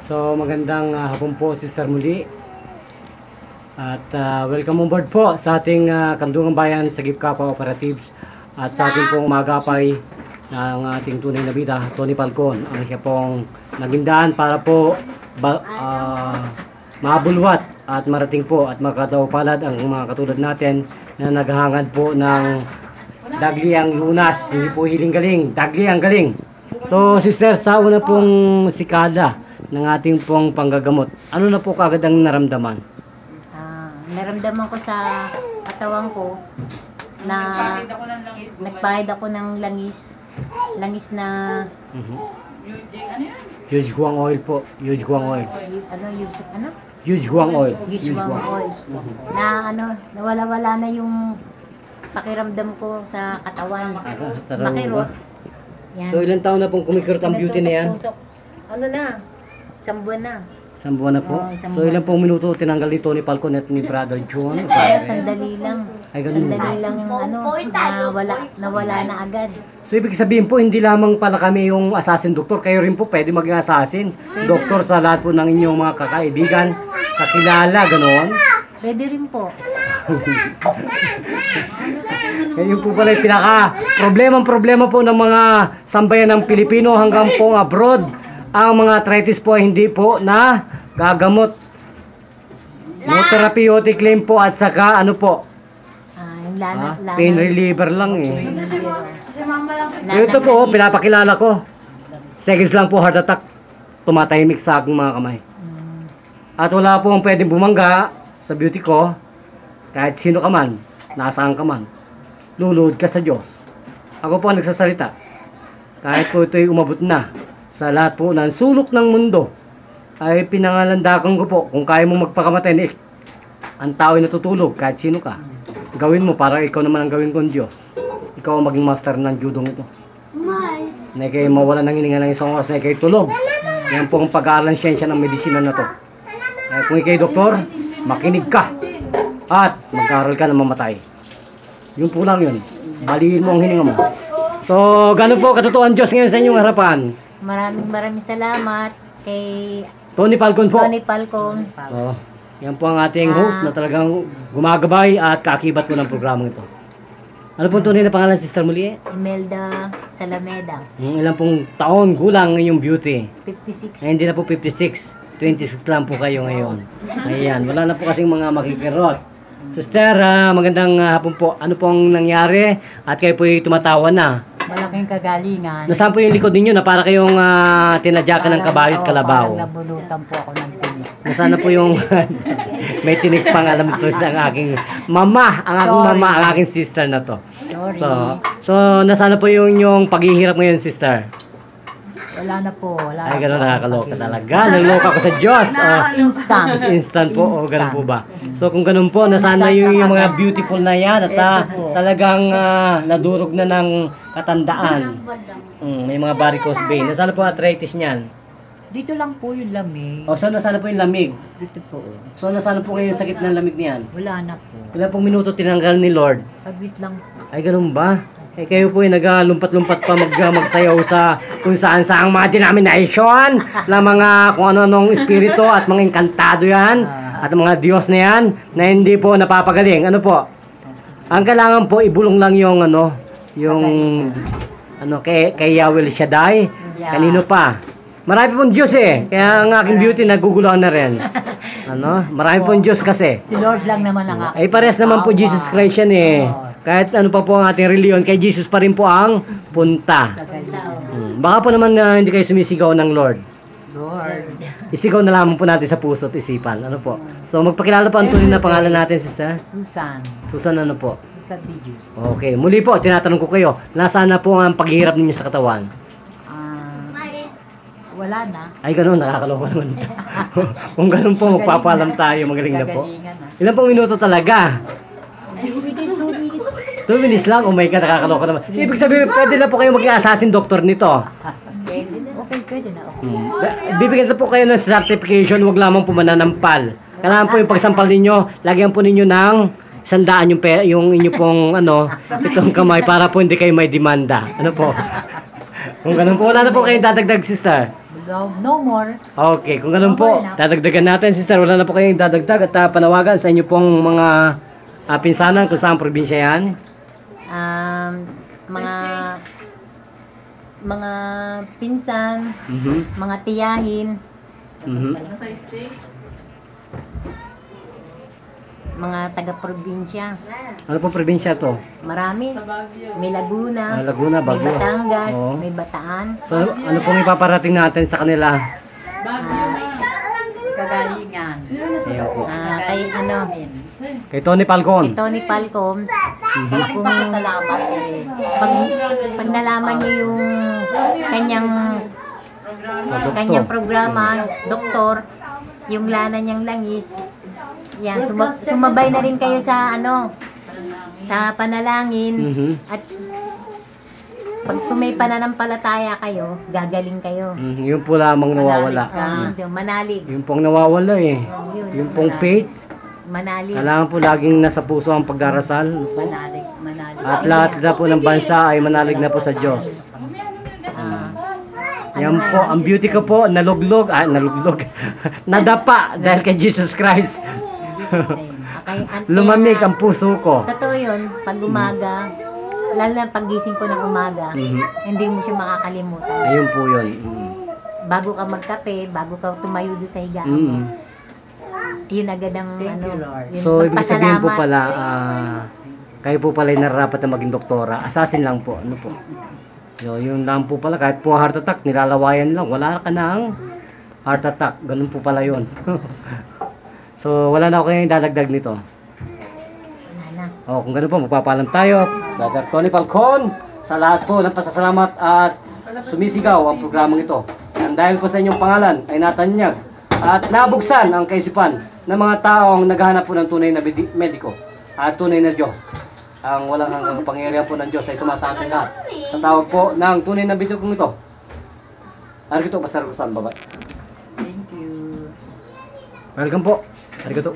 So magandang hapon po, Sister muli. At welcome on board po sa ating Kandungan Bayan sa Gipkapa Operatives at sa ating pong magapay ng ating tunay na bida, Tony Falcon. Ang siya pong nagindaan para po mabulwat at marating po at makatawpalad ang mga katulad natin na naghahangad po ng dagliang lunas, hindi po hiling-galing, dagliang galing. So Sister, sa una pong sikada ng ating pong panggagamot, ano na po kaagad ang naramdaman? Naramdaman ko sa katawan ko na nagpahid ako ng langis na Huge Huang oil po, Huge Huang oil. Huge Huang oil. Huge Huang oil. Na nawala-wala na yung pakiramdam ko sa katawan. Makirot. Yan. So ilang taon na pong kumikirot ang beauty na yan? Ano na? Isang buwan na. Isang buwan na po? So ilang pong minuto tinanggal ni Tony Falcon at ni Brother John? Sandali lang. Ay, ganun. Sandali lang yung nawala na agad. So ibig sabihin po, hindi lamang pala kami yung assassin doktor, kayo rin po pwede maging assassin doktor sa lahat po ng inyong mga kakaibigan, kakilala, ganoon? Pwede rin po. Yun po pala yung problema po ng mga sambayan ng Pilipino hanggang po abroad. Ang mga arthritis po ay hindi po na gagamot. No therapeutic claim po at saka ano po? Pain reliever lang eh. Ito po, pinapakilala ko. Seconds lang po heart attack. Tumatahimik sa aking mga kamay. At wala po ang pwedeng bumangga sa beauty ko. Kahit sino ka man, nasaan ka man. Luluhod ka sa Diyos. Ako po ang nagsasalita. Kahit po ito'y umabot na sa lahat po ng sulok ng mundo, ay pinangalandakan ko po kung kaya mo magpakamatay na ang tao'y natutulog kahit sino ka. Gawin mo para ikaw naman ang gawin kong Diyos. Ikaw ang maging master ng judong ito. Na kayo mawala ng hininga ng isang oras na kayo tulog. Yan po ang pag-aaral ng siyensya ng medisina na to. Kaya kung ikaw doktor, makinig ka at mag-aaral ka na mamatay. Yun po lang yun. Baliin mo ang hininga mo. So, gano'n po katotohan Diyos ngayon sa inyong harapan? Maraming salamat kay Tony Falcon po. Tony Falcon. Yan po ang ating host na talagang gumagabay at kakibat po ng programang ito. Ano pong tunay na pangalan, Sister muli? Imelda Salameda. Ilan pong taon gulang ng inyong beauty? 56. Ay, hindi na po 56. 26 lang po kayo ngayon. Ayan, wala na po kasing mga makikirot. Sister, magandang hapon po. Ano pong nangyari? At kayo po'y tumatawa na. Malaking kagalingan. Nasaan po yung likod ninyo na para kayong tinadyakan ng kabayo at kalabaw? Parang nabulutan po ako ng tinik. Nasaan na po yung may tinik pang alam ito ng aking mama, ang aking sister na to. Sorry. So nasaan na po yung paghihirap ngayon, sister? Wala na po. Wala Ay, gano'n nakakaloka talaga. Naloka ko sa Diyos. Instant po. O, gano'n po ba? So, kung gano'n po, nasaan na yung mga beautiful na yan at talagang nadurog na ng katandaan. May mga varicose vein. Nasaan na po arthritis niyan? Dito lang po yung lamig. O, so nasaan na po yung lamig? Dito po. So, nasaan na po ngayon yung sakit ng lamig niyan? Wala na po. Ilan pong minuto tinanggal ni Lord? Saglit lang po. Ay, gano'n ba? Eh, kayo po ay nagalumpat-lumpat pa magsayaw sa kung saan-saang mga denomination ng mga kung ano-anong espiritu at mga engkantado yan at mga Diyos na yan na hindi po napapagaling. Ano po? Ang kailangan po, ibulong lang yung kay Yahweh Shaddai. Kanino pa? Marami pong Diyos eh. Kaya ang aking beauty naguguluhan na rin. Marami pong Diyos kasi. Si Lord lang naman ang aking. Ay, pares naman po Jesus Christ yan eh. Kahit ano pa po ang ating reliyon, kay Jesus pa rin po ang punta. Baka po naman hindi kayo sumisigaw ng Lord. Isigaw na lamang po natin sa puso at isipan. Ano po? So magpakilala po ang tunay na pangalan natin, sister? Susan. Susan ano po? Susan Dijus. Okay. Muli po, tinatanong ko kayo, nasaan na po ang paghihirap ninyo sa katawan? Wala na. Ay, ganun. Nakakaloka naman ito. Kung ganun po, magpapalam tayo. Magaling na po. Ilan pong minuto talaga? 2 minutes lang? Oh my God, nakakaloka naman. Ibig sabihin, pwede na po kayo maging assassin doctor nito. Okay, pwede na. Bibigyan na po kayo ng certification, wag lamang po mananampal. Kailangan po yung pagsampal ninyo, lagyan po ninyo ng 100 yung inyo pong itong kamay para po hindi kayo may demanda. Ano po? Kung ganun po, wala na po kayong dadagdag, sister. no more. Okay, kung ganun po, dadagdagan natin, sister. Wala na po kayong dadagdag at panawagan sa inyo pong mga pinsanan kung saan probinsya yan. Mga pinsan, mga tiyahin, mga taga-probinsya. Ano pong probinsya to? Marami. May Laguna, Laguna, may Baguio. Batangas, Oo. may Bataan. So, ano pong ipaparating natin sa kanila? Kagalingan. Ayan po. Kay Kay Tony Falcon. Tony Falcom, kung pag nalaman niyo yung kanyang programa, doktor, yung lana niyang langis, yan, sumabay na rin kayo sa sa panalangin, at pag may pananampalataya kayo, gagaling kayo. Yung po lamang nawawala. Manalig. Yung pong nawawala eh. Yung pong faith. Manalig. Kailangan po laging nasa puso ang pagdarasal. Manalig. At lahat na po ng bansa ay manalig na po sa Diyos. Yan po, ang beauty ko po, naluglog. Nadapa dahil kay Jesus Christ. Lumamig ang puso ko. Totoo yun, pag umaga, lalo na paggising ko ng umaga, hindi mo siya makakalimutan. Ayun po yun. Bago ka magkape, bago ka tumayo doon sa higaan mo, yun agad ang yun, So, ibig sabihin po pagpasalamat. pala, kayo po pala yung nararapat na maging doktora. Assassin lang po. Ano po? So, yun lang po pala. Kahit po heart attack, nilalawayan lang. Wala ka ng heart attack. Ganun po pala yun. So, wala na ako kayong dadagdag nito. Wala na. O, kung ganun po, magpapalam tayo. Brother Tony Falcon, sa lahat po ng pasasalamat at sumisigaw ang programang ito. And dahil po sa inyong pangalan ay natanyag at nabuksan ang kaisipan ng mga taong naghahanap po ng tunay na mediko at tunay na Diyos. Ang walang hanggang pangyarihan po ng Diyos ay sumasa atin lahat. Sa tawag po ng tunay na medikong ito. Arigato, Pastor Rosan, baba. Thank you. Welcome po. Arigato.